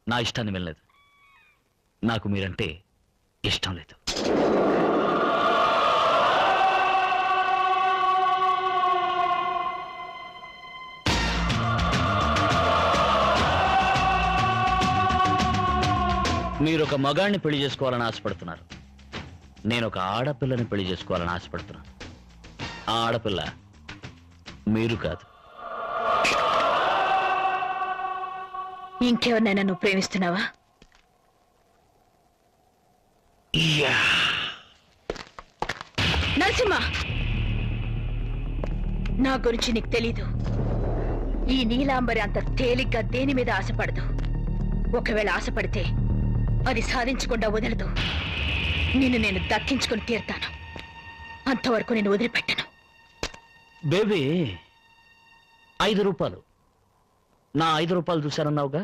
నా ఇష్టాన్ని వెళ్ళలేదు. నాకు మీరంటే ఇష్టం లేదు. మీరు ఒక మగాడిని పెళ్లి చేసుకోవాలని ఆశపడుతున్నారు. నేను ఒక ఆడపిల్లని పెళ్లి చేసుకోవాలని ఆశపడుతున్నాను. ఆ ఆడపిల్ల మీరు కాదు. ఇంకెవరినైనా నువ్వు ప్రేమిస్తున్నావా? నరసింహ, నా గురించి నీకు తెలీదు. ఈ నీలాంబరి అంత తేలిగ్గా దేని మీద ఆశపడదు. ఒకవేళ ఆశపడితే అది సాధించకుండా వదలదు. నిన్ను నేను దక్కించుకుని తీరుతాను. అంతవరకు నేను వదిలిపెట్టను. బేబీ, 5 రూపాయలు. నా 5 రూపాయలు చూశారన్నావుగా,